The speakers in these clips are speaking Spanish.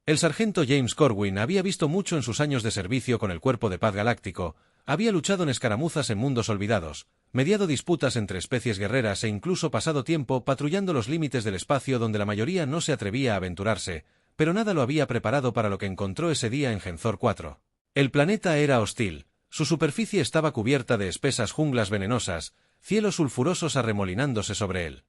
El sargento James Corwin había visto mucho en sus años de servicio con el Cuerpo de Paz Galáctico, había luchado en escaramuzas en mundos olvidados, mediado disputas entre especies guerreras e incluso pasado tiempo patrullando los límites del espacio donde la mayoría no se atrevía a aventurarse, pero nada lo había preparado para lo que encontró ese día en Genzor 4. El planeta era hostil, su superficie estaba cubierta de espesas junglas venenosas, cielos sulfurosos arremolinándose sobre él.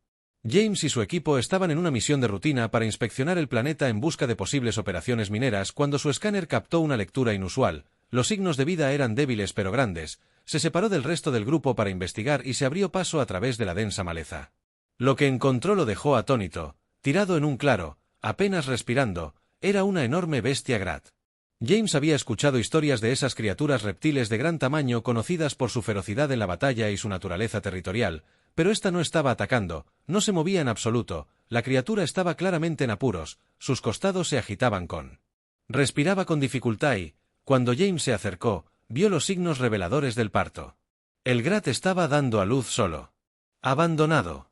James y su equipo estaban en una misión de rutina para inspeccionar el planeta en busca de posibles operaciones mineras cuando su escáner captó una lectura inusual. Los signos de vida eran débiles pero grandes. Se separó del resto del grupo para investigar y se abrió paso a través de la densa maleza. Lo que encontró lo dejó atónito, tirado en un claro, apenas respirando, era una enorme bestia Grat. James había escuchado historias de esas criaturas reptiles de gran tamaño conocidas por su ferocidad en la batalla y su naturaleza territorial, pero esta no estaba atacando, no se movía en absoluto, la criatura estaba claramente en apuros, sus costados se agitaban respiraba con dificultad y, cuando James se acercó, vio los signos reveladores del parto. El Grat estaba dando a luz solo. Abandonado.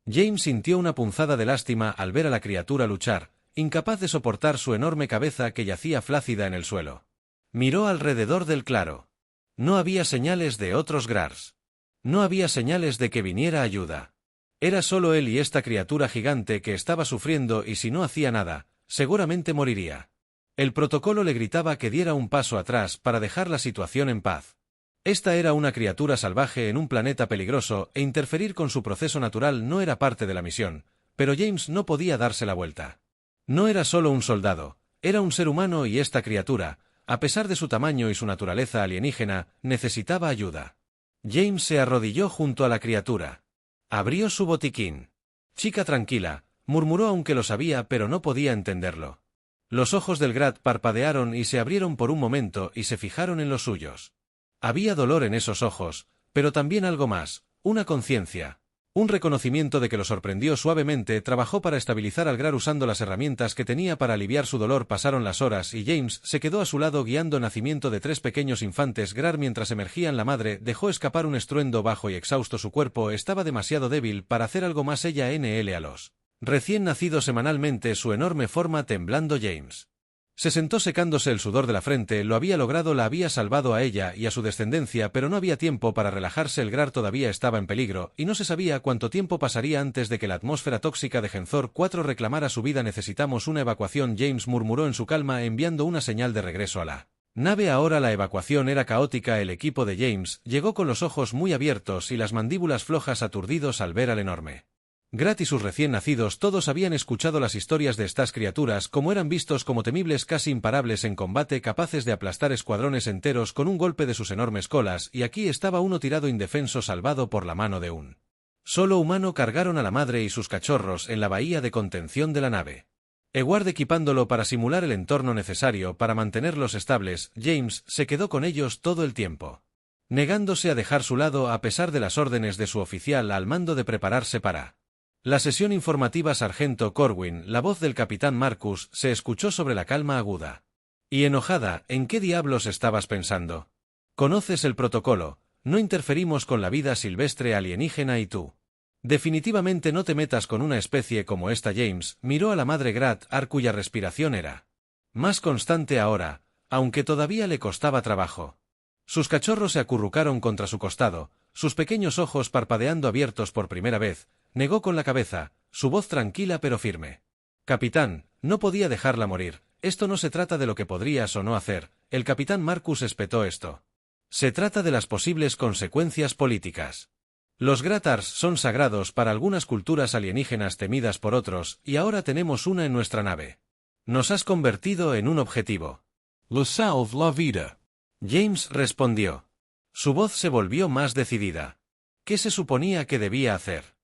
James sintió una punzada de lástima al ver a la criatura luchar, incapaz de soportar su enorme cabeza que yacía flácida en el suelo. Miró alrededor del claro. No había señales de otros Grars. No había señales de que viniera ayuda. Era solo él y esta criatura gigante que estaba sufriendo y si no hacía nada, seguramente moriría. El protocolo le gritaba que diera un paso atrás para dejar la situación en paz. Esta era una criatura salvaje en un planeta peligroso e interferir con su proceso natural no era parte de la misión, pero James no podía darse la vuelta. No era solo un soldado, era un ser humano y esta criatura, a pesar de su tamaño y su naturaleza alienígena, necesitaba ayuda. James se arrodilló junto a la criatura. Abrió su botiquín. Chica tranquila, murmuró aunque lo sabía pero no podía entenderlo. Los ojos del Grat parpadearon y se abrieron por un momento y se fijaron en los suyos. Había dolor en esos ojos, pero también algo más, una conciencia. Un reconocimiento de que lo sorprendió suavemente. Trabajó para estabilizar al Grar usando las herramientas que tenía para aliviar su dolor. Pasaron las horas y James se quedó a su lado guiando el nacimiento de 3 pequeños infantes Grar mientras emergían. La madre dejó escapar un estruendo bajo y exhausto. Su cuerpo estaba demasiado débil para hacer algo más. Ella a los recién nacidos semanalmente, su enorme forma temblando. James se sentó secándose el sudor de la frente. Lo había logrado, la había salvado a ella y a su descendencia, pero no había tiempo para relajarse. El Grar todavía estaba en peligro, y no se sabía cuánto tiempo pasaría antes de que la atmósfera tóxica de Genzor 4 reclamara su vida. Necesitamos una evacuación, James murmuró en su calma enviando una señal de regreso a la nave. Ahora la evacuación era caótica. El equipo de James llegó con los ojos muy abiertos y las mandíbulas flojas, aturdidos al ver al enorme Grat y sus recién nacidos. Todos habían escuchado las historias de estas criaturas, como eran vistos como temibles, casi imparables en combate, capaces de aplastar escuadrones enteros con un golpe de sus enormes colas, y aquí estaba uno tirado indefenso, salvado por la mano de un solo humano. Cargaron a la madre y sus cachorros en la bahía de contención de la nave. Eward equipándolo para simular el entorno necesario para mantenerlos estables. James se quedó con ellos todo el tiempo, negándose a dejar su lado a pesar de las órdenes de su oficial al mando de prepararse para la sesión informativa. Sargento Corwin, la voz del capitán Marcus, se escuchó sobre la calma aguda y enojada. ¿En qué diablos estabas pensando? Conoces el protocolo, no interferimos con la vida silvestre alienígena y tú definitivamente no te metas con una especie como esta. James miró a la madre Grat, cuya respiración era más constante ahora, aunque todavía le costaba trabajo. Sus cachorros se acurrucaron contra su costado, sus pequeños ojos parpadeando abiertos por primera vez. Negó con la cabeza, su voz tranquila pero firme. Capitán, no podía dejarla morir. Esto no se trata de lo que podrías o no hacer. El capitán Marcus espetó esto. Se trata de las posibles consecuencias políticas. Los Gratars son sagrados para algunas culturas alienígenas temidas por otros, y ahora tenemos una en nuestra nave. Nos has convertido en un objetivo. Le salve la vida. James respondió. Su voz se volvió más decidida. ¿Qué se suponía que debía hacer?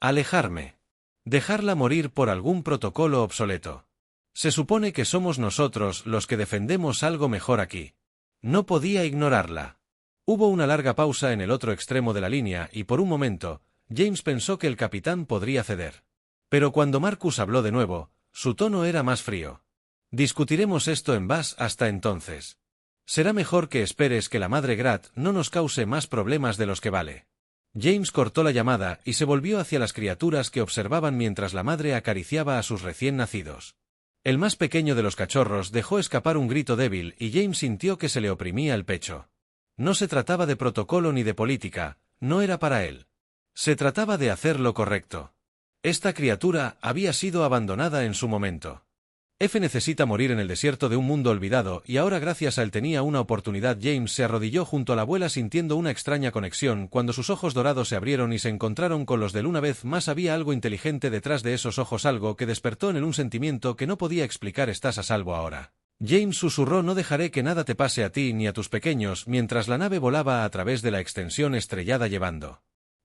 Alejarme. Dejarla morir por algún protocolo obsoleto. Se supone que somos nosotros los que defendemos algo mejor aquí. No podía ignorarla. Hubo una larga pausa en el otro extremo de la línea y por un momento, James pensó que el capitán podría ceder. Pero cuando Marcus habló de nuevo, su tono era más frío. Discutiremos esto en Bass hasta entonces. Será mejor que esperes que la madre Grat no nos cause más problemas de los que vale. James cortó la llamada y se volvió hacia las criaturas que observaban mientras la madre acariciaba a sus recién nacidos. El más pequeño de los cachorros dejó escapar un grito débil y James sintió que se le oprimía el pecho. No se trataba de protocolo ni de política, no era para él. Se trataba de hacer lo correcto. Esta criatura había sido abandonada en su momento. F necesita morir en el desierto de un mundo olvidado y ahora gracias a él tenía una oportunidad. James se arrodilló junto a la abuela sintiendo una extraña conexión cuando sus ojos dorados se abrieron y se encontraron con los de él una vez más. Había algo inteligente detrás de esos ojos, algo que despertó en él un sentimiento que no podía explicar. Estás a salvo ahora. James susurró, no dejaré que nada te pase a ti ni a tus pequeños, mientras la nave volaba a través de la extensión estrellada llevando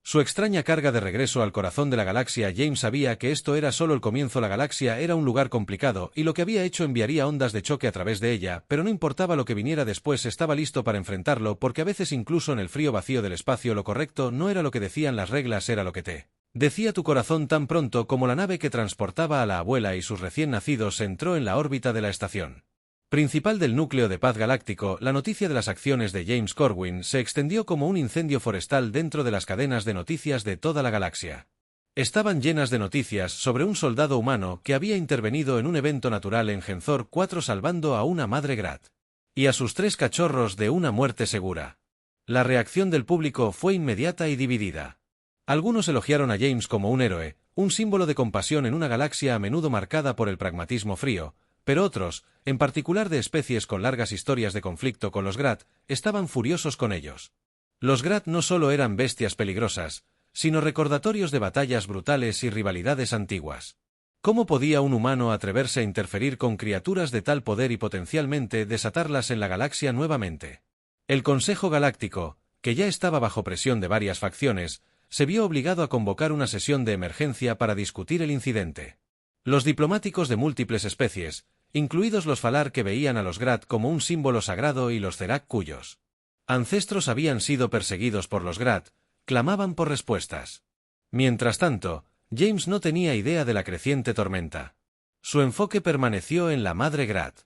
su extraña carga de regreso al corazón de la galaxia. James sabía que esto era solo el comienzo. La galaxia era un lugar complicado, y lo que había hecho enviaría ondas de choque a través de ella, pero no importaba lo que viniera después, estaba listo para enfrentarlo, porque a veces incluso en el frío vacío del espacio lo correcto no era lo que decían las reglas, era lo que te decía tu corazón. Tan pronto como la nave que transportaba a la abuela y sus recién nacidos entró en la órbita de la estación principal del núcleo de paz galáctico, la noticia de las acciones de James Corwin se extendió como un incendio forestal dentro de las cadenas de noticias de toda la galaxia. Estaban llenas de noticias sobre un soldado humano que había intervenido en un evento natural en Genzor 4 salvando a una madre Grat y a sus 3 cachorros de una muerte segura. La reacción del público fue inmediata y dividida. Algunos elogiaron a James como un héroe, un símbolo de compasión en una galaxia a menudo marcada por el pragmatismo frío, pero otros, en particular de especies con largas historias de conflicto con los Grat, estaban furiosos con ellos. Los Grat no solo eran bestias peligrosas, sino recordatorios de batallas brutales y rivalidades antiguas. ¿Cómo podía un humano atreverse a interferir con criaturas de tal poder y potencialmente desatarlas en la galaxia nuevamente? El Consejo Galáctico, que ya estaba bajo presión de varias facciones, se vio obligado a convocar una sesión de emergencia para discutir el incidente. Los diplomáticos de múltiples especies, incluidos los Falar que veían a los Grat como un símbolo sagrado y los Zerak cuyos ancestros habían sido perseguidos por los Grat, clamaban por respuestas. Mientras tanto, James no tenía idea de la creciente tormenta. Su enfoque permaneció en la madre Grat,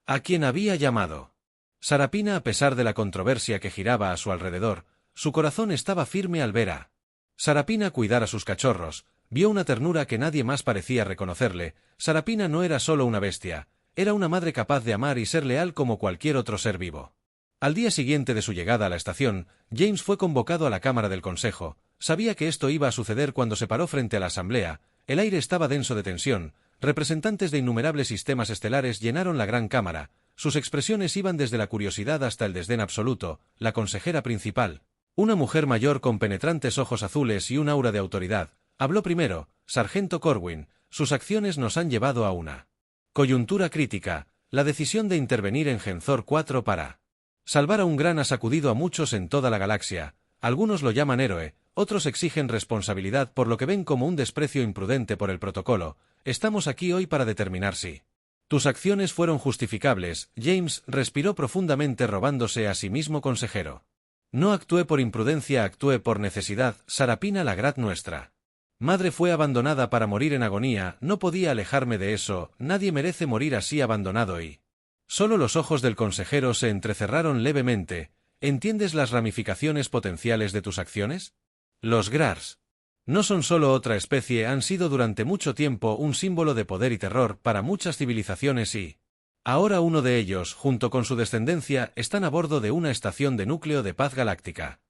a quien había llamado Sarapina. A pesar de la controversia que giraba a su alrededor, su corazón estaba firme al ver a Sarapina cuidar a sus cachorros. Vio una ternura que nadie más parecía reconocerle. Sarapina no era solo una bestia, era una madre capaz de amar y ser leal como cualquier otro ser vivo. Al día siguiente de su llegada a la estación, James fue convocado a la Cámara del Consejo. Sabía que esto iba a suceder cuando se paró frente a la asamblea. El aire estaba denso de tensión. Representantes de innumerables sistemas estelares llenaron la gran cámara. Sus expresiones iban desde la curiosidad hasta el desdén absoluto. La consejera principal, una mujer mayor con penetrantes ojos azules y un aura de autoridad, habló primero. Sargento Corwin, sus acciones nos han llevado a una coyuntura crítica. La decisión de intervenir en Genzor 4 para salvar a un gran ha sacudido a muchos en toda la galaxia. Algunos lo llaman héroe, otros exigen responsabilidad por lo que ven como un desprecio imprudente por el protocolo. Estamos aquí hoy para determinar si tus acciones fueron justificables. James respiró profundamente, robándose a sí mismo consejero. No actué por imprudencia, actué por necesidad. Sarapina, la Grat nuestra madre, fue abandonada para morir en agonía. No podía alejarme de eso. Nadie merece morir así abandonado. Y solo los ojos del consejero se entrecerraron levemente. ¿Entiendes las ramificaciones potenciales de tus acciones? Los Grars no son solo otra especie, han sido durante mucho tiempo un símbolo de poder y terror para muchas civilizaciones y ahora uno de ellos, junto con su descendencia, están a bordo de una estación de núcleo de paz galáctica.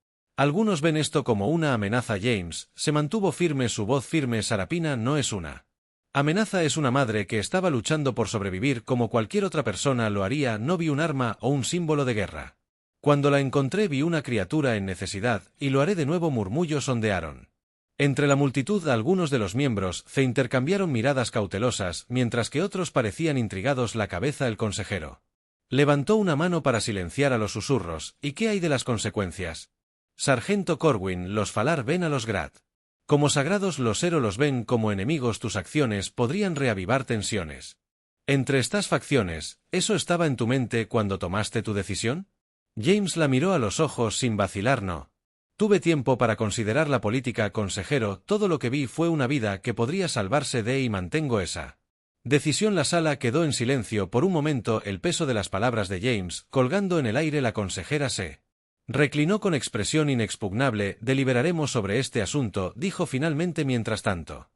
Algunos ven esto como una amenaza. James se mantuvo firme, su voz firme. Sarapina no es una amenaza, es una madre que estaba luchando por sobrevivir como cualquier otra persona lo haría. No vi un arma o un símbolo de guerra. Cuando la encontré vi una criatura en necesidad, y lo haré de nuevo. Murmullos ondearon entre la multitud. Algunos de los miembros se intercambiaron miradas cautelosas, mientras que otros parecían intrigados. La cabeza el consejero levantó una mano para silenciar a los susurros. ¿Y qué hay de las consecuencias? Sargento Corwin, los Falar ven a los Grat como sagrados, los Hero los ven como enemigos. Tus acciones podrían reavivar tensiones entre estas facciones. ¿Eso estaba en tu mente cuando tomaste tu decisión? James la miró a los ojos sin vacilar. No tuve tiempo para considerar la política, consejero. Todo lo que vi fue una vida que podría salvarse de y mantengo esa decisión. La sala quedó en silencio por un momento, el peso de las palabras de James colgando en el aire. La consejera se reclinó con expresión inexpugnable. Deliberaremos sobre este asunto, dijo finalmente. Mientras tanto,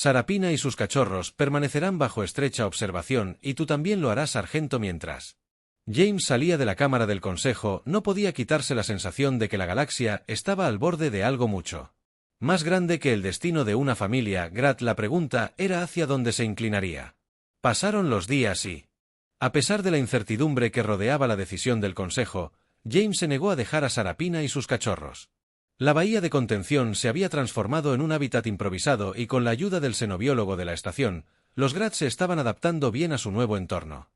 Sarapina y sus cachorros permanecerán bajo estrecha observación y tú también lo harás, sargento. Mientras James salía de la cámara del consejo, no podía quitarse la sensación de que la galaxia estaba al borde de algo mucho más grande que el destino de una familia. Grat, la pregunta era hacia dónde se inclinaría. Pasaron los días y, a pesar de la incertidumbre que rodeaba la decisión del consejo, James se negó a dejar a Sarapina y sus cachorros. La bahía de contención se había transformado en un hábitat improvisado y con la ayuda del xenobiólogo de la estación, los Grat se estaban adaptando bien a su nuevo entorno.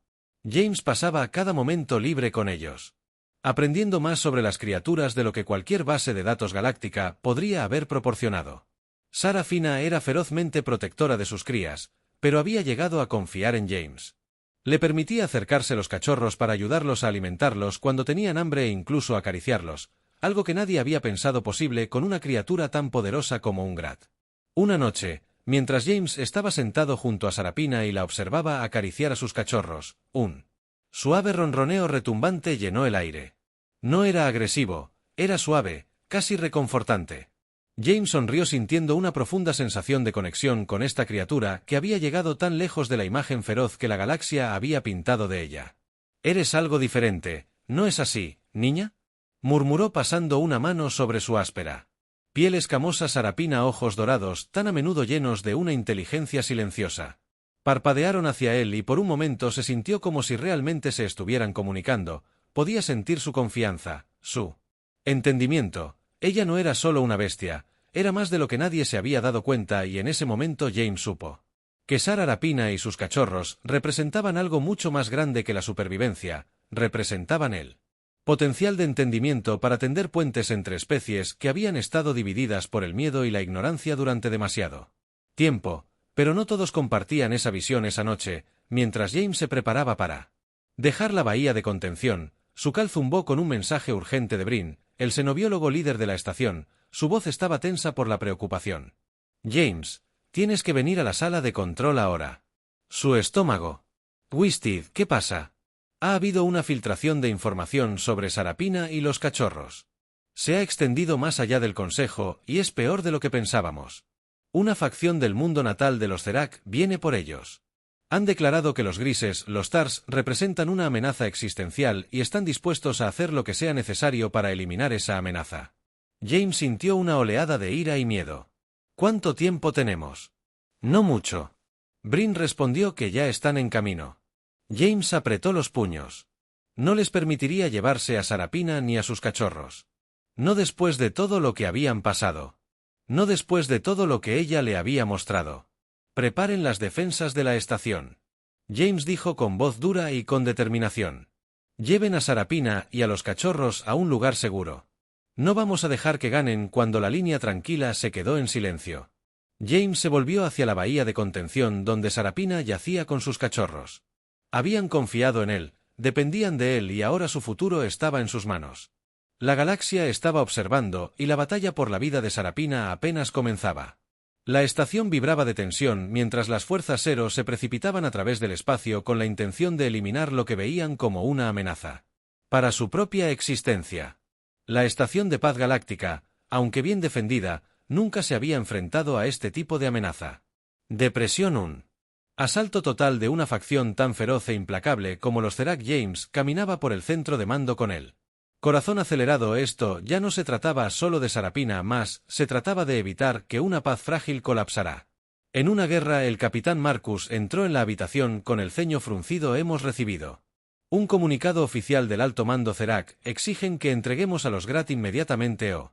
James pasaba cada momento libre con ellos, aprendiendo más sobre las criaturas de lo que cualquier base de datos galáctica podría haber proporcionado. Sarapina era ferozmente protectora de sus crías, pero había llegado a confiar en James. Le permitía acercarse a los cachorros para ayudarlos a alimentarlos cuando tenían hambre e incluso acariciarlos, algo que nadie había pensado posible con una criatura tan poderosa como un Grat. Una noche, mientras James estaba sentado junto a Sarapina y la observaba acariciar a sus cachorros, un suave ronroneo retumbante llenó el aire. No era agresivo, era suave, casi reconfortante. James sonrió sintiendo una profunda sensación de conexión con esta criatura que había llegado tan lejos de la imagen feroz que la galaxia había pintado de ella. «Eres algo diferente, ¿no es así, niña?», murmuró pasando una mano sobre su áspera piel escamosa. Sarapina, ojos dorados, tan a menudo llenos de una inteligencia silenciosa, parpadearon hacia él y por un momento se sintió como si realmente se estuvieran comunicando. Podía sentir su confianza, su entendimiento. Ella no era solo una bestia, era más de lo que nadie se había dado cuenta, y en ese momento James supo que Sarapina y sus cachorros representaban algo mucho más grande que la supervivencia, representaban el potencial de entendimiento para tender puentes entre especies que habían estado divididas por el miedo y la ignorancia durante demasiado tiempo, pero no todos compartían esa visión esa noche. Mientras James se preparaba para dejar la bahía de contención, su cal zumbó con un mensaje urgente de Brin, el xenobiólogo líder de la estación. Su voz estaba tensa por la preocupación. «James, tienes que venir a la sala de control ahora». Su estómago. «Wisted, ¿qué pasa?». «Ha habido una filtración de información sobre Sarapina y los cachorros. Se ha extendido más allá del consejo y es peor de lo que pensábamos. Una facción del mundo natal de los Zerak viene por ellos. Han declarado que los grises, los Tars, representan una amenaza existencial y están dispuestos a hacer lo que sea necesario para eliminar esa amenaza». James sintió una oleada de ira y miedo. «¿Cuánto tiempo tenemos?». «No mucho». Brin respondió que ya están en camino. James apretó los puños. No les permitiría llevarse a Sarapina ni a sus cachorros. No después de todo lo que habían pasado. No después de todo lo que ella le había mostrado. «Preparen las defensas de la estación», James dijo con voz dura y con determinación. «Lleven a Sarapina y a los cachorros a un lugar seguro. No vamos a dejar que ganen». Cuando la línea tranquila se quedó en silencio, James se volvió hacia la bahía de contención donde Sarapina yacía con sus cachorros. Habían confiado en él, dependían de él y ahora su futuro estaba en sus manos. La galaxia estaba observando y la batalla por la vida de Sarapina apenas comenzaba. La estación vibraba de tensión mientras las fuerzas Zero se precipitaban a través del espacio con la intención de eliminar lo que veían como una amenaza para su propia existencia. La estación de paz galáctica, aunque bien defendida, nunca se había enfrentado a este tipo de amenaza. Depresión, un asalto total de una facción tan feroz e implacable como los Zerak. James caminaba por el centro de mando con él corazón acelerado. Esto ya no se trataba solo de Sarapina, más se trataba de evitar que una paz frágil colapsara. En una guerra. El capitán Marcus entró en la habitación con el ceño fruncido. «Hemos recibido un comunicado oficial del alto mando Zerak. Exigen que entreguemos a los Grat inmediatamente o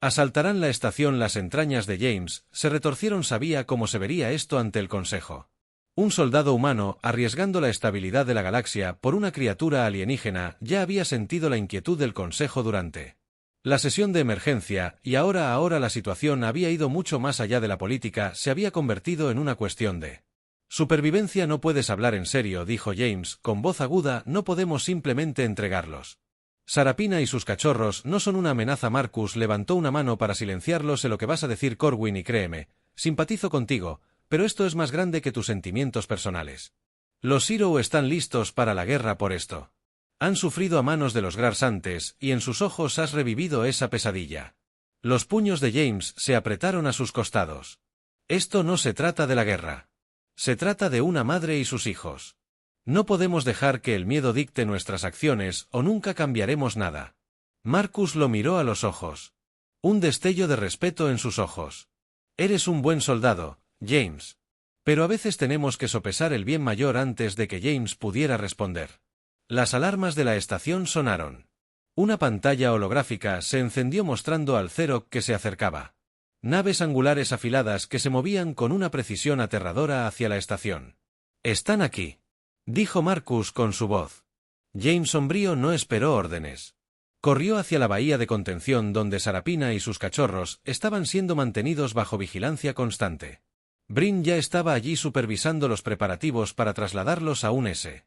asaltarán la estación». Las entrañas de James se retorcieron. Sabía cómo se vería esto ante el consejo. Un soldado humano arriesgando la estabilidad de la galaxia por una criatura alienígena. Ya había sentido la inquietud del consejo durante la sesión de emergencia, y ahora la situación había ido mucho más allá de la política. Se había convertido en una cuestión de supervivencia. «No puedes hablar en serio», dijo James con voz aguda. «No podemos simplemente entregarlos. Sarapina y sus cachorros no son una amenaza». Marcus levantó una mano para silenciarlo. «Sé lo que vas a decir, Corwin, y créeme, simpatizo contigo, pero esto es más grande que tus sentimientos personales. Los Zero están listos para la guerra por esto. Han sufrido a manos de los Grars antes, y en sus ojos has revivido esa pesadilla». Los puños de James se apretaron a sus costados. Esto no se trata de la guerra. Se trata de una madre y sus hijos. No podemos dejar que el miedo dicte nuestras acciones o nunca cambiaremos nada. Marcus lo miró a los ojos. Un destello de respeto en sus ojos. Eres un buen soldado, James. Pero a veces tenemos que sopesar el bien mayor antes de que James pudiera responder. Las alarmas de la estación sonaron. Una pantalla holográfica se encendió mostrando al Xerox que se acercaba. Naves angulares afiladas que se movían con una precisión aterradora hacia la estación. «Están aquí», dijo Marcus con su voz. James sombrío no esperó órdenes. Corrió hacia la bahía de contención donde Sarapina y sus cachorros estaban siendo mantenidos bajo vigilancia constante. Brin ya estaba allí supervisando los preparativos para trasladarlos a un S.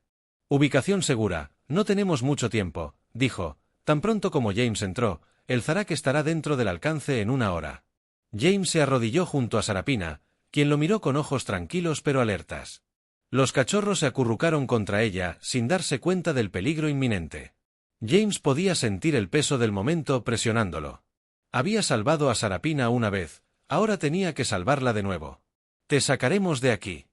«Ubicación segura, no tenemos mucho tiempo», dijo. Tan pronto como James entró, el Zarak estará dentro del alcance en 1 hora. James se arrodilló junto a Sarapina, quien lo miró con ojos tranquilos pero alertas. Los cachorros se acurrucaron contra ella, sin darse cuenta del peligro inminente. James podía sentir el peso del momento presionándolo. Había salvado a Sarapina una vez, ahora tenía que salvarla de nuevo. «Te sacaremos de aquí»,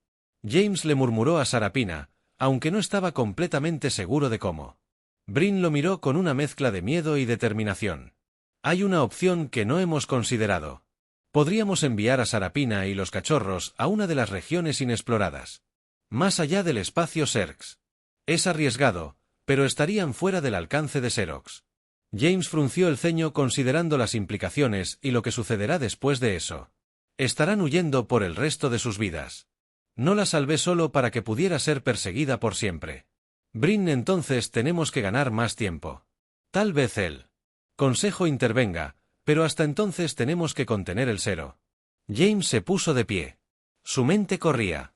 James le murmuró a Sarapina, aunque no estaba completamente seguro de cómo. Brin lo miró con una mezcla de miedo y determinación. «Hay una opción que no hemos considerado. Podríamos enviar a Sarapina y los cachorros a una de las regiones inexploradas. Más allá del espacio Xerx. Es arriesgado, pero estarían fuera del alcance de Xerox». James frunció el ceño considerando las implicaciones y lo que sucederá después de eso. Estarán huyendo por el resto de sus vidas. No la salvé solo para que pudiera ser perseguida por siempre. Brin, entonces tenemos que ganar más tiempo. Tal vez el Consejo intervenga, pero hasta entonces tenemos que contener el Zero. James se puso de pie. Su mente corría.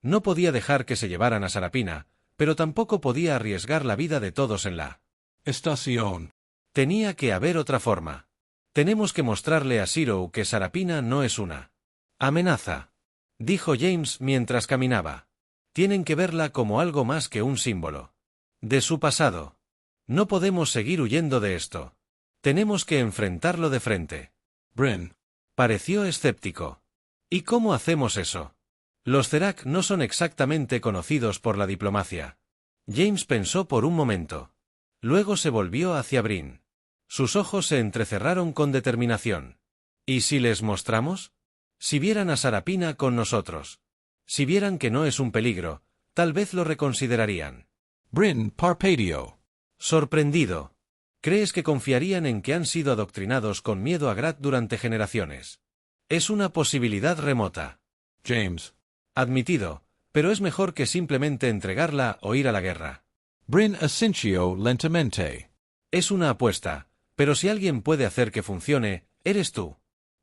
No podía dejar que se llevaran a Sarapina, pero tampoco podía arriesgar la vida de todos en la estación. Tenía que haber otra forma. Tenemos que mostrarle a Zero que Sarapina no es una amenaza, dijo James mientras caminaba. Tienen que verla como algo más que un símbolo de su pasado. No podemos seguir huyendo de esto. Tenemos que enfrentarlo de frente. Brin pareció escéptico. ¿Y cómo hacemos eso? Los Zerak no son exactamente conocidos por la diplomacia. James pensó por un momento. Luego se volvió hacia Brin. Sus ojos se entrecerraron con determinación. ¿Y si les mostramos? Si vieran a Sarapina con nosotros. Si vieran que no es un peligro, tal vez lo reconsiderarían. Brin parpadeó. Sorprendido. ¿Crees que confiarían en que han sido adoctrinados con miedo a Grat durante generaciones? Es una posibilidad remota. James. Admitido, pero es mejor que simplemente entregarla o ir a la guerra. Brin asintió lentamente. Es una apuesta, pero si alguien puede hacer que funcione, eres tú.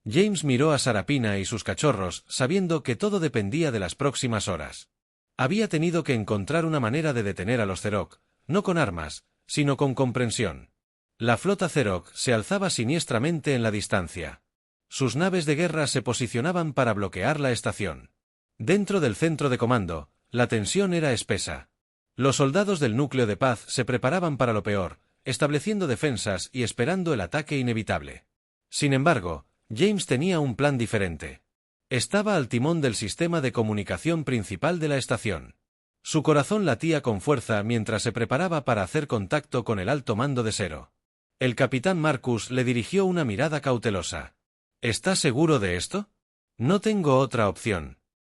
James miró a Sarapina y sus cachorros, sabiendo que todo dependía de las próximas horas. Había tenido que encontrar una manera de detener a los Xerox, no con armas, sino con comprensión. La flota Xerox se alzaba siniestramente en la distancia. Sus naves de guerra se posicionaban para bloquear la estación. Dentro del centro de comando, la tensión era espesa. Los soldados del núcleo de paz se preparaban para lo peor, estableciendo defensas y esperando el ataque inevitable. Sin embargo, James tenía un plan diferente. Estaba al timón del sistema de comunicación principal de la estación. Su corazón latía con fuerza mientras se preparaba para hacer contacto con el alto mando de Zero. El capitán Marcus le dirigió una mirada cautelosa. ¿Estás seguro de esto? No tengo otra opción,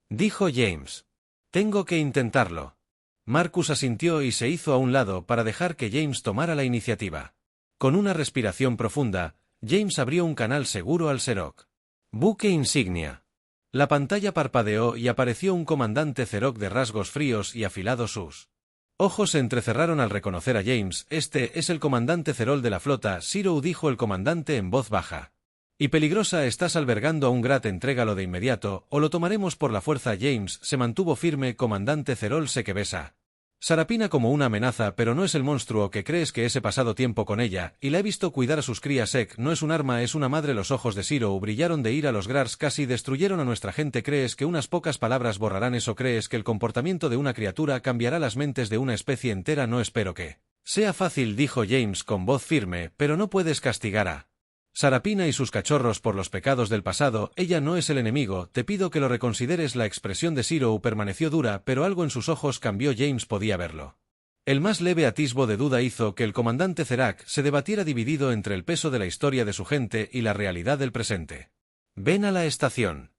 dijo James. Tengo que intentarlo. Marcus asintió y se hizo a un lado para dejar que James tomara la iniciativa. Con una respiración profunda, James abrió un canal seguro al Xerox. Buque insignia. La pantalla parpadeó y apareció un comandante Xerox de rasgos fríos y afilados. Sus ojos se entrecerraron al reconocer a James. «Este es el comandante Cerol de la flota Zero», dijo el comandante en voz baja. «Y peligrosa, estás albergando a un Grat, entrégalo de inmediato, o lo tomaremos por la fuerza». James se mantuvo firme. «Comandante Cerol, sé que besa Sarapina como una amenaza, pero no es el monstruo que crees que he pasado tiempo con ella, y la he visto cuidar a sus crías. No es un arma, es una madre». Los ojos de Zero brillaron de ira. «Los Grars casi destruyeron a nuestra gente. ¿Crees que unas pocas palabras borrarán eso? ¿Crees que el comportamiento de una criatura cambiará las mentes de una especie entera? No espero que sea fácil», dijo James con voz firme, «pero no puedes castigar a Sarapina y sus cachorros por los pecados del pasado, ella no es el enemigo, te pido que lo reconsideres. La expresión de Zero permaneció dura, pero algo en sus ojos cambió. James podía verlo. El más leve atisbo de duda hizo que el comandante Zerak se debatiera dividido entre el peso de la historia de su gente y la realidad del presente. Ven a la estación.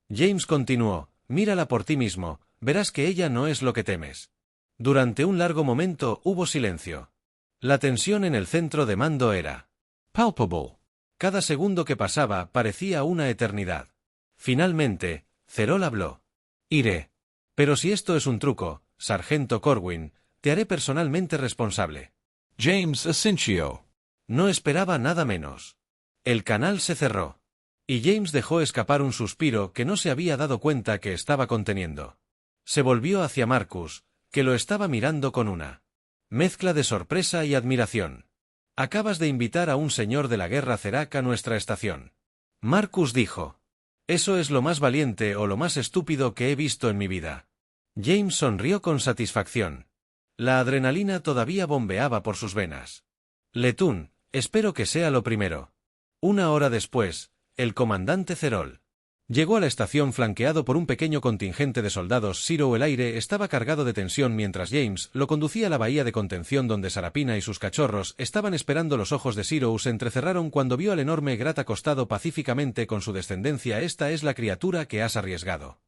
James continuó, mírala por ti mismo, verás que ella no es lo que temes. Durante un largo momento hubo silencio. La tensión en el centro de mando era palpable. Cada segundo que pasaba parecía una eternidad. Finalmente, Cerol habló. Iré. Pero si esto es un truco, sargento Corwin, te haré personalmente responsable. James Asincio. No esperaba nada menos. El canal se cerró. Y James dejó escapar un suspiro que no se había dado cuenta que estaba conteniendo. Se volvió hacia Marcus, que lo estaba mirando con una mezcla de sorpresa y admiración. Acabas de invitar a un señor de la guerra Zerak a nuestra estación. Marcus dijo. Eso es lo más valiente o lo más estúpido que he visto en mi vida. James sonrió con satisfacción. La adrenalina todavía bombeaba por sus venas. Letún, espero que sea lo primero. Una hora después, el comandante Cerol llegó a la estación flanqueado por un pequeño contingente de soldados. Zero. El aire estaba cargado de tensión mientras James lo conducía a la bahía de contención donde Sarapina y sus cachorros estaban esperando. Los ojos de Zero se entrecerraron cuando vio al enorme Grat acostado pacíficamente con su descendencia. Esta es la criatura que has arriesgado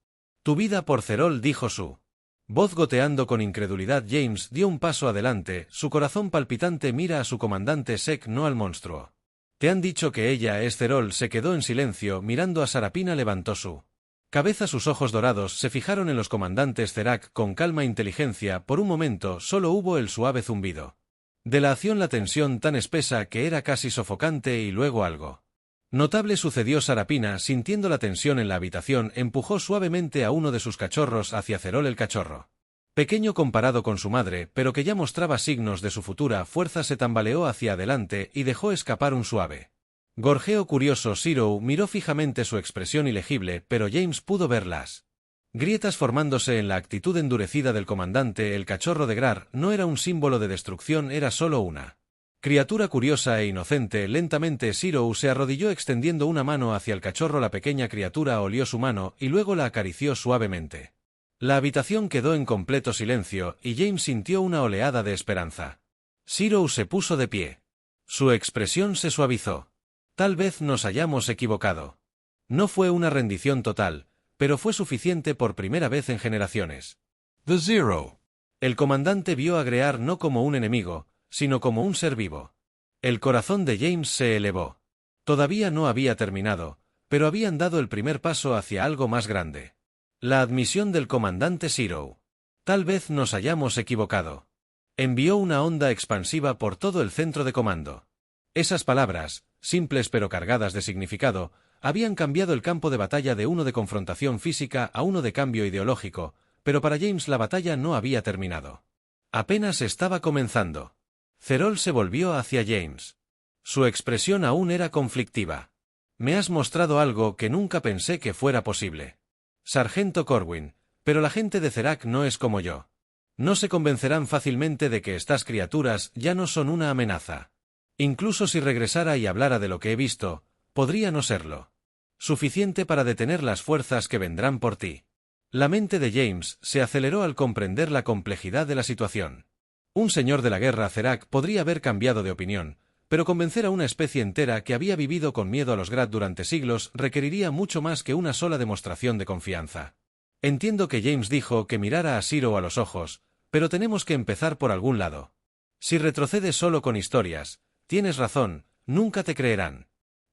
tu vida por, Cerol, dijo su voz goteando con incredulidad. James dio un paso adelante, su corazón palpitante. Mira a su comandante Sek, no al monstruo. ¿Te han dicho que ella es Cerol? Se quedó en silencio, mirando a Sarapina. Levantó su cabeza. Sus ojos dorados se fijaron en los comandantes Zerak con calma e inteligencia. Por un momento solo hubo el suave zumbido de la acción, la tensión tan espesa que era casi sofocante, y luego algo notable sucedió. Sarapina, sintiendo la tensión en la habitación, empujó suavemente a uno de sus cachorros hacia Cerol. El cachorro, pequeño comparado con su madre, pero que ya mostraba signos de su futura fuerza, se tambaleó hacia adelante y dejó escapar un suave gorjeo curioso. Zero miró fijamente, su expresión ilegible, pero James pudo ver las grietas formándose en la actitud endurecida del comandante. El cachorro de Grar no era un símbolo de destrucción, era solo una criatura curiosa e inocente. Lentamente Zero se arrodilló extendiendo una mano hacia el cachorro. La pequeña criatura olió su mano y luego la acarició suavemente. La habitación quedó en completo silencio y James sintió una oleada de esperanza. Zero se puso de pie. Su expresión se suavizó. Tal vez nos hayamos equivocado. No fue una rendición total, pero fue suficiente por primera vez en generaciones. The Zero. El comandante vio a Greer no como un enemigo, sino como un ser vivo. El corazón de James se elevó. Todavía no había terminado, pero habían dado el primer paso hacia algo más grande. La admisión del comandante Zero. Tal vez nos hayamos equivocado. Envió una onda expansiva por todo el centro de comando. Esas palabras, simples pero cargadas de significado, habían cambiado el campo de batalla de uno de confrontación física a uno de cambio ideológico, pero para James la batalla no había terminado. Apenas estaba comenzando. Cerol se volvió hacia James. Su expresión aún era conflictiva. Me has mostrado algo que nunca pensé que fuera posible. Sargento Corwin, pero la gente de Zerak no es como yo. No se convencerán fácilmente de que estas criaturas ya no son una amenaza. Incluso si regresara y hablara de lo que he visto, podría no serlo suficiente para detener las fuerzas que vendrán por ti. La mente de James se aceleró al comprender la complejidad de la situación. Un señor de la guerra Zerak podría haber cambiado de opinión, pero convencer a una especie entera que había vivido con miedo a los Grad durante siglos requeriría mucho más que una sola demostración de confianza. Entiendo que James dijo que mirara a Zero a los ojos, pero tenemos que empezar por algún lado. Si retrocedes solo con historias, tienes razón, nunca te creerán.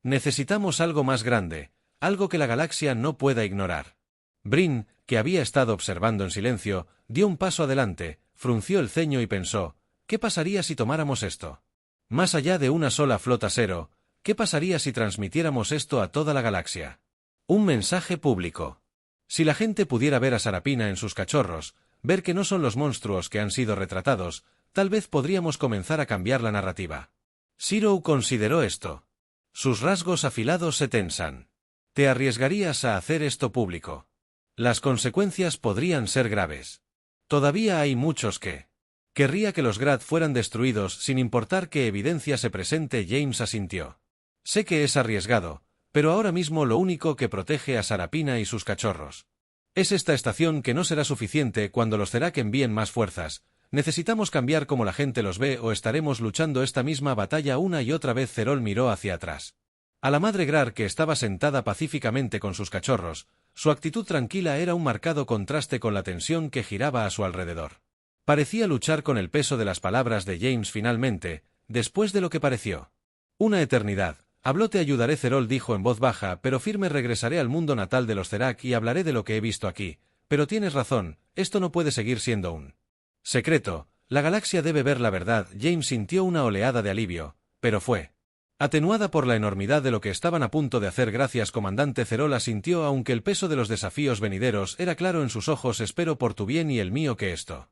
Necesitamos algo más grande, algo que la galaxia no pueda ignorar. Brin, que había estado observando en silencio, dio un paso adelante, frunció el ceño y pensó, ¿qué pasaría si tomáramos esto? Más allá de una sola flota Zero, ¿qué pasaría si transmitiéramos esto a toda la galaxia? Un mensaje público. Si la gente pudiera ver a Sarapina en sus cachorros, ver que no son los monstruos que han sido retratados, tal vez podríamos comenzar a cambiar la narrativa. Zero consideró esto. Sus rasgos afilados se tensan. ¿Te arriesgarías a hacer esto público? Las consecuencias podrían ser graves. Todavía hay muchos que querría que los Grad fueran destruidos sin importar qué evidencia se presente. James asintió. Sé que es arriesgado, pero ahora mismo lo único que protege a Sarapina y sus cachorros es esta estación, que no será suficiente cuando los Zerak envíen más fuerzas. Necesitamos cambiar cómo la gente los ve o estaremos luchando esta misma batalla una y otra vez. Zerol miró hacia atrás. A la madre Grar, que estaba sentada pacíficamente con sus cachorros, su actitud tranquila era un marcado contraste con la tensión que giraba a su alrededor. Parecía luchar con el peso de las palabras de James. Finalmente, después de lo que pareció una eternidad, habló. Te ayudaré, Zerol dijo en voz baja pero firme. Regresaré al mundo natal de los Zerak y hablaré de lo que he visto aquí. Pero tienes razón, esto no puede seguir siendo un secreto. La galaxia debe ver la verdad. James sintió una oleada de alivio, pero fue atenuada por la enormidad de lo que estaban a punto de hacer. Gracias, comandante. Zerol asintió, aunque el peso de los desafíos venideros era claro en sus ojos. Espero por tu bien y el mío que esto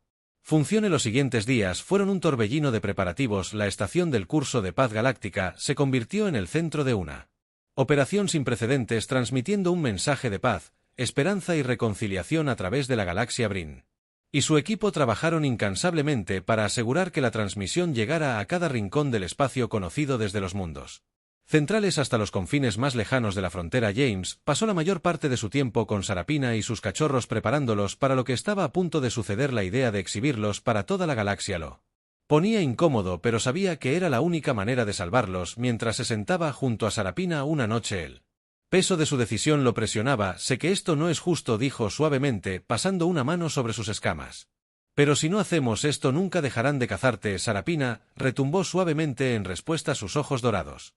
funcione. Los siguientes días fueron un torbellino de preparativos. La estación del curso de paz galáctica se convirtió en el centro de una operación sin precedentes, transmitiendo un mensaje de paz, esperanza y reconciliación a través de la galaxia. Brin y su equipo trabajaron incansablemente para asegurar que la transmisión llegara a cada rincón del espacio conocido, desde los mundos centrales hasta los confines más lejanos de la frontera. James pasó la mayor parte de su tiempo con Sarapina y sus cachorros, preparándolos para lo que estaba a punto de suceder. La idea de exhibirlos para toda la galaxia lo ponía incómodo, pero sabía que era la única manera de salvarlos. Mientras se sentaba junto a Sarapina una noche, el peso de su decisión lo presionaba. Sé que esto no es justo, dijo suavemente, pasando una mano sobre sus escamas. Pero si no hacemos esto nunca dejarán de cazarte. Sarapina retumbó suavemente en respuesta, sus ojos dorados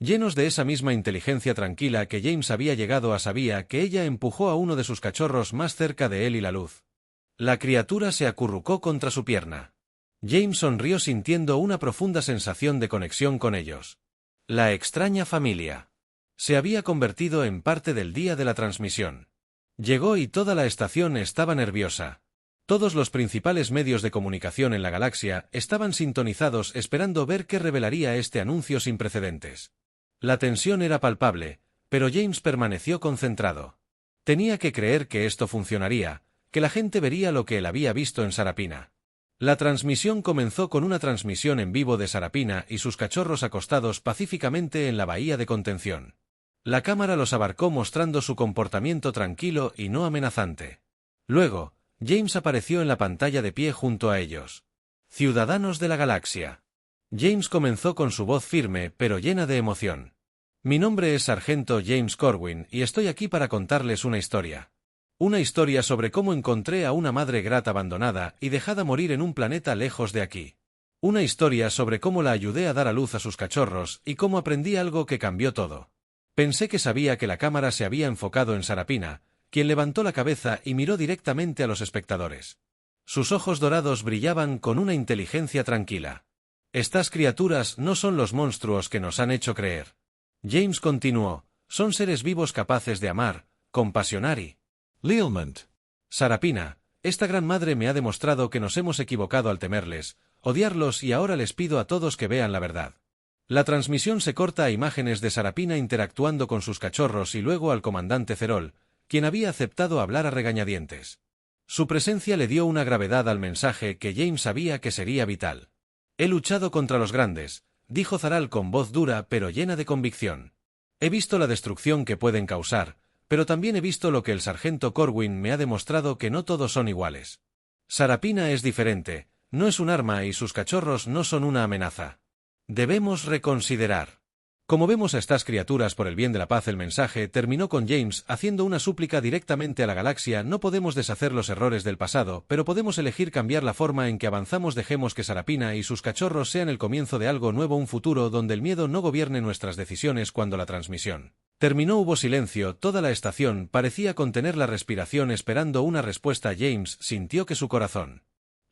llenos de esa misma inteligencia tranquila que James había llegado a. Sabía que ella empujó a uno de sus cachorros más cerca de él y la luz. La criatura se acurrucó contra su pierna. James sonrió, sintiendo una profunda sensación de conexión con ellos. La extraña familia se había convertido en parte del día de la transmisión. Llegó y toda la estación estaba nerviosa. Todos los principales medios de comunicación en la galaxia estaban sintonizados, esperando ver qué revelaría este anuncio sin precedentes. La tensión era palpable, pero James permaneció concentrado. Tenía que creer que esto funcionaría, que la gente vería lo que él había visto en Sarapina. La transmisión comenzó con una transmisión en vivo de Sarapina y sus cachorros acostados pacíficamente en la bahía de contención. La cámara los abarcó, mostrando su comportamiento tranquilo y no amenazante. Luego, James apareció en la pantalla de pie junto a ellos. Ciudadanos de la galaxia. James comenzó con su voz firme pero llena de emoción. Mi nombre es Sargento James Corwin y estoy aquí para contarles una historia. Una historia sobre cómo encontré a una madre Grat abandonada y dejada morir en un planeta lejos de aquí. Una historia sobre cómo la ayudé a dar a luz a sus cachorros y cómo aprendí algo que cambió todo. Pensé que sabía que la cámara se había enfocado en Sarapina, quien levantó la cabeza y miró directamente a los espectadores. Sus ojos dorados brillaban con una inteligencia tranquila. Estas criaturas no son los monstruos que nos han hecho creer. James continuó, son seres vivos capaces de amar, compasionar y Lealment. Sarapina, esta gran madre me ha demostrado que nos hemos equivocado al temerles, odiarlos, y ahora les pido a todos que vean la verdad. La transmisión se corta a imágenes de Sarapina interactuando con sus cachorros y luego al comandante Zerol, quien había aceptado hablar a regañadientes. Su presencia le dio una gravedad al mensaje que James sabía que sería vital. He luchado contra los grandes, dijo Zaral con voz dura pero llena de convicción. He visto la destrucción que pueden causar, pero también he visto lo que el sargento Corwin me ha demostrado, que no todos son iguales. Sarapina es diferente, no es un arma y sus cachorros no son una amenaza. Debemos reconsiderar cómo vemos a estas criaturas por el bien de la paz. El mensaje terminó con James haciendo una súplica directamente a la galaxia. No podemos deshacer los errores del pasado, pero podemos elegir cambiar la forma en que avanzamos. Dejemos que Sarapina y sus cachorros sean el comienzo de algo nuevo, un futuro donde el miedo no gobierne nuestras decisiones. Cuando la transmisión terminó hubo silencio. Toda la estación parecía contener la respiración esperando una respuesta. James sintió que su corazón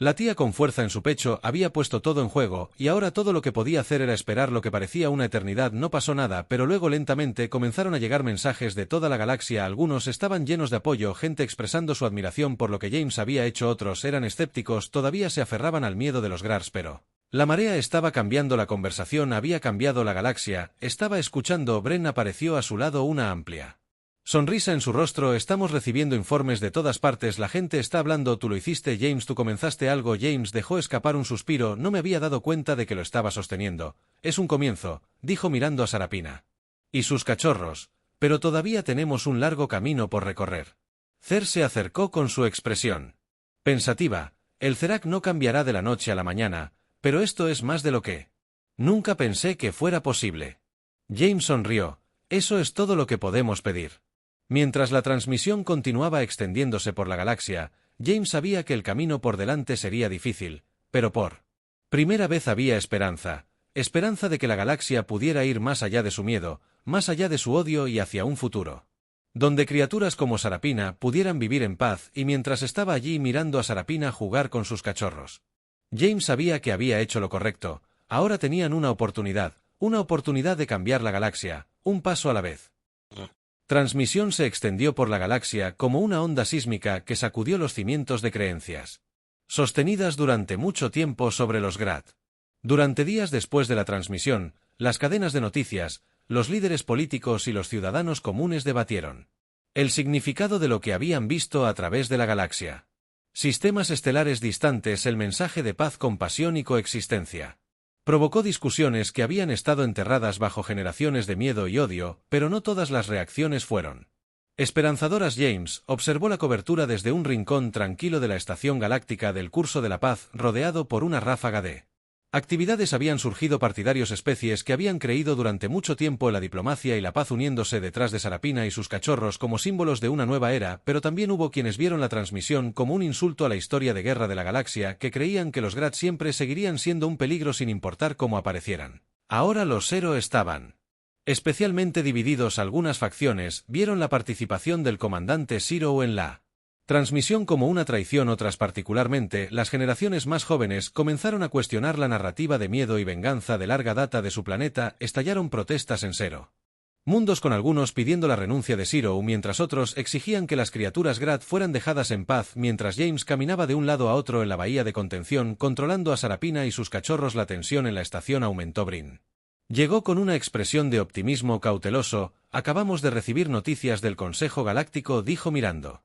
latía con fuerza en su pecho. Había puesto todo en juego, y ahora todo lo que podía hacer era esperar lo que parecía una eternidad. No pasó nada, pero luego lentamente comenzaron a llegar mensajes de toda la galaxia. Algunos estaban llenos de apoyo, gente expresando su admiración por lo que James había hecho. Otros eran escépticos, todavía se aferraban al miedo de los Grars, pero la marea estaba cambiando. La conversación había cambiado. La galaxia estaba escuchando. Bren apareció a su lado, una amplia sonrisa en su rostro. Estamos recibiendo informes de todas partes, la gente está hablando. Tú lo hiciste, James, tú comenzaste algo. James dejó escapar un suspiro. No me había dado cuenta de que lo estaba sosteniendo. Es un comienzo, dijo mirando a Sarapina. Y sus cachorros, pero todavía tenemos un largo camino por recorrer. Cer se acercó con su expresión pensativa. El Zerak no cambiará de la noche a la mañana, pero esto es más de lo que nunca pensé que fuera posible. James sonrió. Eso es todo lo que podemos pedir. Mientras la transmisión continuaba extendiéndose por la galaxia, James sabía que el camino por delante sería difícil, pero por primera vez había esperanza. Esperanza de que la galaxia pudiera ir más allá de su miedo, más allá de su odio y hacia un futuro donde criaturas como Sarapina pudieran vivir en paz, y mientras estaba allí mirando a Sarapina jugar con sus cachorros, James sabía que había hecho lo correcto. Ahora tenían una oportunidad de cambiar la galaxia, un paso a la vez. Transmisión se extendió por la galaxia como una onda sísmica que sacudió los cimientos de creencias sostenidas durante mucho tiempo sobre los Grad. Durante días después de la transmisión, las cadenas de noticias, los líderes políticos y los ciudadanos comunes debatieron el significado de lo que habían visto a través de la galaxia. Sistemas estelares distantes, el mensaje de paz, compasión y coexistencia. Provocó discusiones que habían estado enterradas bajo generaciones de miedo y odio, pero no todas las reacciones fueron esperanzadoras. James observó la cobertura desde un rincón tranquilo de la estación galáctica del curso de la paz, rodeado por una ráfaga de actividades. Habían surgido partidarios especies que habían creído durante mucho tiempo en la diplomacia y la paz, uniéndose detrás de Sarapina y sus cachorros como símbolos de una nueva era, pero también hubo quienes vieron la transmisión como un insulto a la historia de guerra de la galaxia, que creían que los Grad siempre seguirían siendo un peligro sin importar cómo aparecieran. Ahora los Zero estaban especialmente divididos. Algunas facciones vieron la participación del comandante Zero en la transmisión como una traición. Otras, particularmente las generaciones más jóvenes, comenzaron a cuestionar la narrativa de miedo y venganza de larga data de su planeta. Estallaron protestas en Zero Mundos, con algunos pidiendo la renuncia de Zero, mientras otros exigían que las criaturas Grad fueran dejadas en paz. Mientras James caminaba de un lado a otro en la bahía de contención, controlando a Sarapina y sus cachorros, la tensión en la estación aumentó. Brin llegó con una expresión de optimismo cauteloso. Acabamos de recibir noticias del Consejo Galáctico, dijo mirando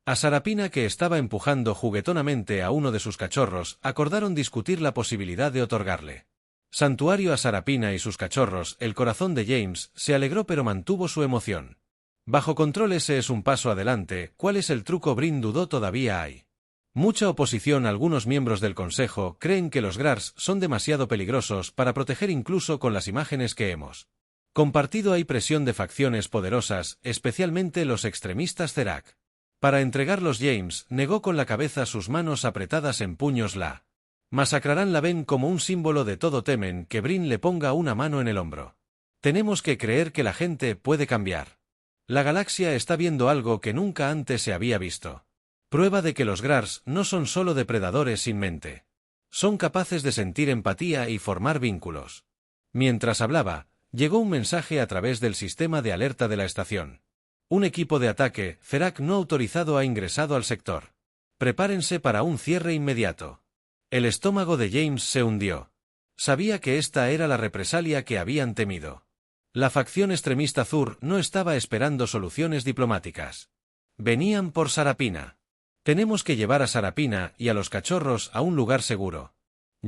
a Sarapina, que estaba empujando juguetonamente a uno de sus cachorros. Acordaron discutir la posibilidad de otorgarle santuario a Sarapina y sus cachorros. El corazón de James se alegró, pero mantuvo su emoción bajo control. Ese es un paso adelante. ¿Cuál es el truco? Brin dudó. Todavía hay mucha oposición. Algunos miembros del Consejo creen que los Grars son demasiado peligrosos para proteger, incluso con las imágenes que hemos compartido. Hay presión de facciones poderosas, especialmente los extremistas Zerak, para entregarlos. James negó con la cabeza, sus manos apretadas en puños. La masacrarán. La ven como un símbolo de todo. Temen que Brin le ponga una mano en el hombro. Tenemos que creer que la gente puede cambiar. La galaxia está viendo algo que nunca antes se había visto. Prueba de que los Grars no son solo depredadores sin mente. Son capaces de sentir empatía y formar vínculos. Mientras hablaba, llegó un mensaje a través del sistema de alerta de la estación. Un equipo de ataque Zerak no autorizado ha ingresado al sector. Prepárense para un cierre inmediato. El estómago de James se hundió. Sabía que esta era la represalia que habían temido. La facción extremista Zur no estaba esperando soluciones diplomáticas. Venían por Sarapina. Tenemos que llevar a Sarapina y a los cachorros a un lugar seguro,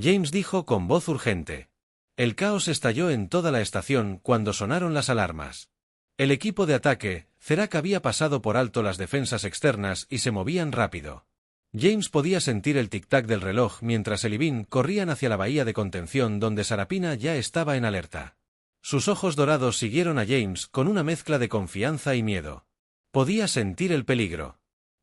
James dijo con voz urgente. El caos estalló en toda la estación cuando sonaron las alarmas. El equipo de ataque Zerak había pasado por alto las defensas externas y se movían rápido. James podía sentir el tic-tac del reloj mientras el y Vin corrían hacia la bahía de contención, donde Sarapina ya estaba en alerta. Sus ojos dorados siguieron a James con una mezcla de confianza y miedo. Podía sentir el peligro.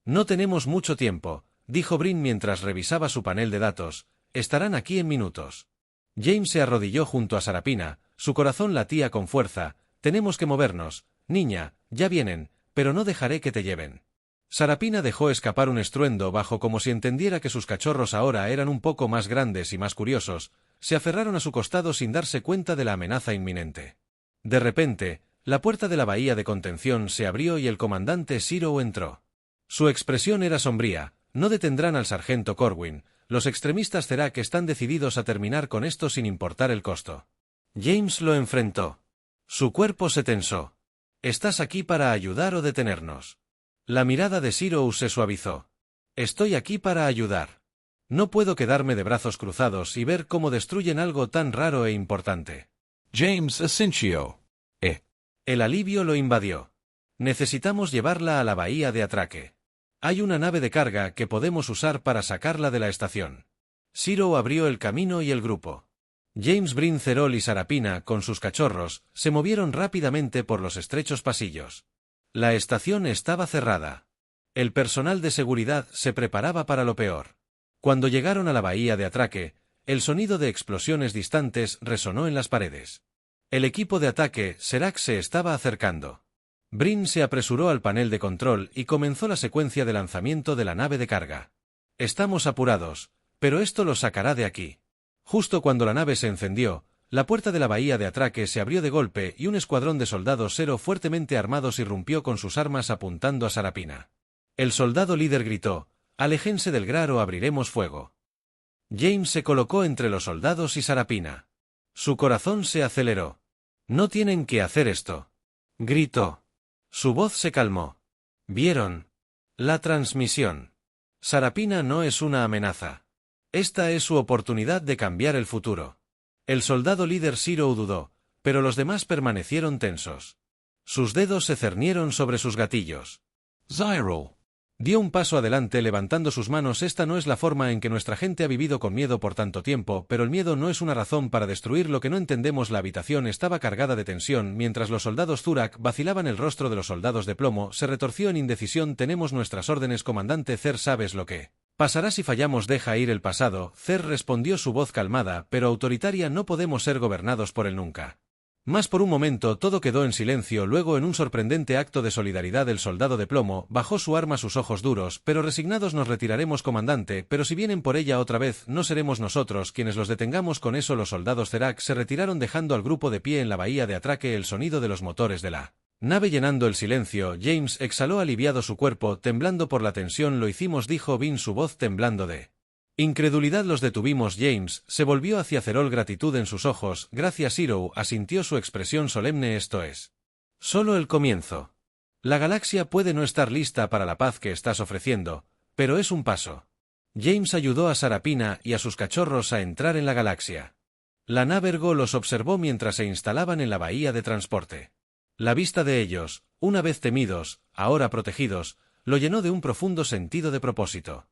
No tenemos mucho tiempo, dijo Brin mientras revisaba su panel de datos. Estarán aquí en minutos. James se arrodilló junto a Sarapina, su corazón latía con fuerza. Tenemos que movernos, niña, ya vienen, pero no dejaré que te lleven. Sarapina dejó escapar un estruendo bajo, como si entendiera que sus cachorros ahora eran un poco más grandes y más curiosos. Se aferraron a su costado sin darse cuenta de la amenaza inminente. De repente, la puerta de la bahía de contención se abrió y el comandante Zero entró. Su expresión era sombría. No detendrán al sargento Corwin. Los extremistas Zerak están decididos a terminar con esto sin importar el costo. James lo enfrentó. Su cuerpo se tensó. ¿Estás aquí para ayudar o detenernos? La mirada de Zero se suavizó. Estoy aquí para ayudar. No puedo quedarme de brazos cruzados y ver cómo destruyen algo tan raro e importante. James Asincio. El alivio lo invadió. Necesitamos llevarla a la bahía de atraque. Hay una nave de carga que podemos usar para sacarla de la estación. Zero abrió el camino y el grupo. James Breen Cerol y Sarapina, con sus cachorros, se movieron rápidamente por los estrechos pasillos. La estación estaba cerrada. El personal de seguridad se preparaba para lo peor. Cuando llegaron a la bahía de atraque, el sonido de explosiones distantes resonó en las paredes. El equipo de ataque, Serac, se estaba acercando. Breen se apresuró al panel de control y comenzó la secuencia de lanzamiento de la nave de carga. Estamos apurados, pero esto lo sacará de aquí. Justo cuando la nave se encendió, la puerta de la bahía de atraque se abrió de golpe y un escuadrón de soldados Zero fuertemente armados irrumpió con sus armas apuntando a Sarapina. El soldado líder gritó: «Aléjense del Grar o abriremos fuego». James se colocó entre los soldados y Sarapina. Su corazón se aceleró. «No tienen que hacer esto», gritó. Su voz se calmó. «¿Vieron la transmisión? Sarapina no es una amenaza. Esta es su oportunidad de cambiar el futuro». El soldado líder Zero dudó, pero los demás permanecieron tensos. Sus dedos se cernieron sobre sus gatillos. Zero. Dio un paso adelante levantando sus manos. Esta no es la forma en que nuestra gente ha vivido con miedo por tanto tiempo, pero el miedo no es una razón para destruir lo que no entendemos. La habitación estaba cargada de tensión mientras los soldados Zurak vacilaban. El rostro de los soldados de plomo se retorció en indecisión. «Tenemos nuestras órdenes, comandante Zer. ¿Sabes lo que pasará si fallamos?» «Deja ir el pasado», Zer respondió, su voz calmada pero autoritaria. «No podemos ser gobernados por él nunca». Más por un momento todo quedó en silencio. Luego, en un sorprendente acto de solidaridad, el soldado de plomo bajó su arma, sus ojos duros pero resignados. «Nos retiraremos, comandante, pero si vienen por ella otra vez, no seremos nosotros quienes los detengamos». Con eso los soldados Zerak se retiraron dejando al grupo de pie en la bahía de atraque. El sonido de los motores de la nave llenando el silencio. James exhaló aliviado, su cuerpo temblando por la tensión. «Lo hicimos», dijo Vin, su voz temblando de incredulidad. «Los detuvimos». James se volvió hacia Cerol, gratitud en sus ojos. «Gracias, Zero», asintió, su expresión solemne. «Esto es solo el comienzo. La galaxia puede no estar lista para la paz que estás ofreciendo, pero es un paso». James ayudó a Sarapina y a sus cachorros a entrar en la galaxia. La Navergo los observó mientras se instalaban en la bahía de transporte. La vista de ellos, una vez temidos, ahora protegidos, lo llenó de un profundo sentido de propósito.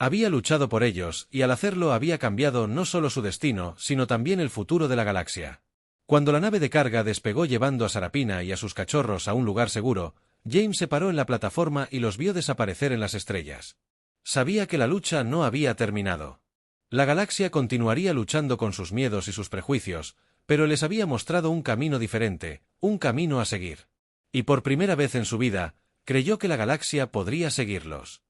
Había luchado por ellos, y al hacerlo había cambiado no solo su destino, sino también el futuro de la galaxia. Cuando la nave de carga despegó llevando a Sarapina y a sus cachorros a un lugar seguro, James se paró en la plataforma y los vio desaparecer en las estrellas. Sabía que la lucha no había terminado. La galaxia continuaría luchando con sus miedos y sus prejuicios, pero les había mostrado un camino diferente, un camino a seguir. Y por primera vez en su vida, creyó que la galaxia podría seguirlos.